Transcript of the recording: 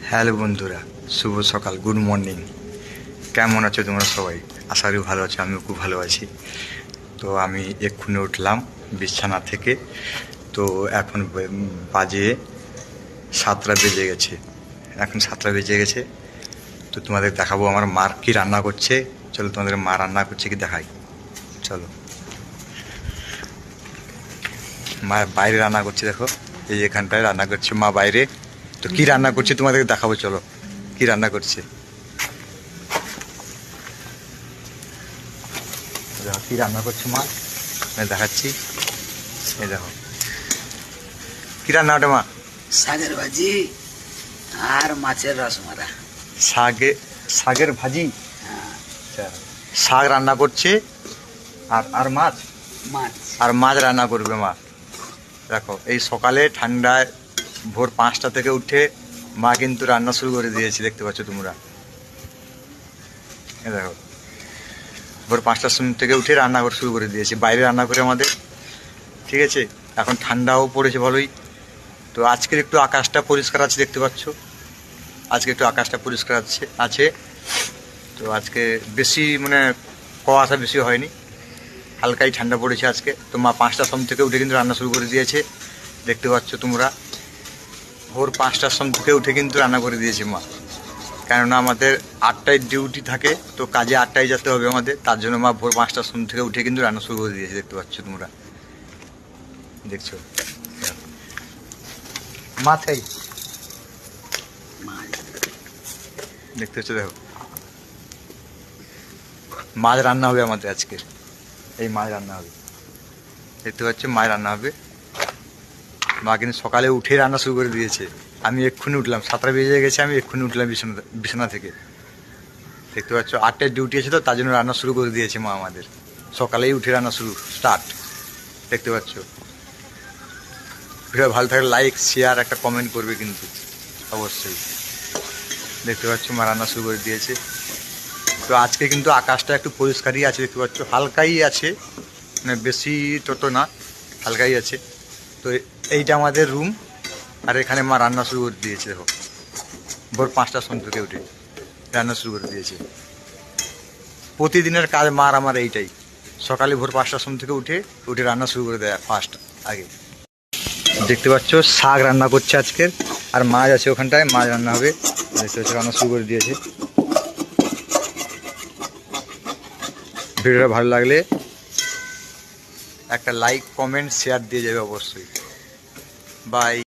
Hello বন্ধুরা, শুভ সকাল, good morning. কেমন আছো তোমরা সবাই? আশা করি ভালো আছো, আমিও খুব ভালো আছি। তো আমি এক্ষুনি উঠলাম বিছানা থেকে। তো এখন বাজে 7টা বেজে গেছে। এখন 7টা বেজে গেছে। তো তোমাদের দেখাবো আমার মার কী রান্না করছে। চলো তোমাদের মা রান্না করছে কি দেখাই। চলো, মা বাইরে রান্না করছে, দেখো এই এখানটায় রান্না করছে মা বাইরে। তো কী রান্না করছে তোমাদের দেখাবো, চলো কী রান্না করছে। দেখো কী রান্না করছে মা, আমি দেখাচ্ছি। এই দেখো কী রান্না ওটা মা। শাকের ভাজি আর মাছের রসমারা। শাকের ভাজি। আচ্ছা, শাক রান্না করছে আর আর মাছ মাছ মাছ রান্না করবে মা। দেখো এই সকালে ঠান্ডায় ভোর 5টা থেকে উঠে মা কিন্তু রান্না শুরু করে দিয়েছে, দেখতে পাচ্ছ তোমরা। এই দেখো ভোর 5টার সময় থেকে উঠে রান্না শুরু করে দিয়েছে, বাইরে রান্না করে আমাদের। ঠিক আছে, এখন ঠান্ডাও পড়েছে ভালোই। তো আজকের একটু আকাশটা পরিষ্কার আছে, দেখতে পাচ্ছ। আজকে একটু আকাশটা পরিষ্কার আছে। তো আজকে বেশি মানে কুয়াশা বেশি হয়নি, হালকাই ঠান্ডা পড়েছে আজকে। তো মা 5টার সময় থেকে উঠে কিন্তু রান্না শুরু করে দিয়েছে, দেখতে পাচ্ছ তোমরা। ভোর 5টার সময় থেকে উঠে কিন্তু রান্না করে দিয়েছে মা, কেননা আমাদের 8টায় ডিউটি থাকে। তো কাজে 8টায় যেতে হবে আমাদের, তার জন্য মা ভোর 5টার সময় থেকে উঠে কিন্তু রান্না শুরু করে দিয়েছে, দেখতে পাচ্ছ তোমরা। দেখছো মাথায় মাছ দেখতে পাচ্ছ, দেখো মাছ রান্না হবে আমাদের আজকে। এই মাছ রান্না হবে, দেখতে পাচ্ছ মাছ রান্না হবে। মা কিন্তু সকালে উঠে রান্না শুরু করে দিয়েছে। আমি এক্ষুনি উঠলাম, 7টা বেজে গেছে, আমি এক্ষুনি উঠলাম বিছানা থেকে। দেখতে পাচ্ছ 8টায় ডিউটি আছে, তো তার জন্য রান্না শুরু করে দিয়েছে মা আমাদের। সকালেই উঠে রান্না স্টার্ট, দেখতে পাচ্ছ। ভিডিও ভালো থাকলে লাইক, শেয়ার, একটা কমেন্ট করবে কিন্তু অবশ্যই। দেখতে পাচ্ছ মা রান্না শুরু করে দিয়েছে। তো আজকে কিন্তু আকাশটা একটু পরিষ্কারই আছে, দেখতে পাচ্ছ, হালকাই আছে, মানে বেশি তত না, হালকাই আছে। তো এইটা আমাদের রুম, আর এখানে মা রান্না শুরু করে দিয়েছে। দেখো ভোর 5টার সময় থেকে উঠে রান্না শুরু করে দিয়েছে। প্রতিদিনের কাজ মার আমার এইটাই, সকালে ভোর 5টার সময় থেকে উঠে রান্না শুরু করে দেয় ফার্স্ট আগে। দেখতে পাচ্ছ শাক রান্না করছে আজকের, আর মাছ আছে ওখানটায়, মাছ রান্না হবে। দেখতে পাচ্ছ রান্না শুরু করে দিয়েছে। ভিডিওটা ভালো লাগলে একটা লাইক, কমেন্ট, শেয়ার দিয়ে যাবে অবশ্যই। বাই।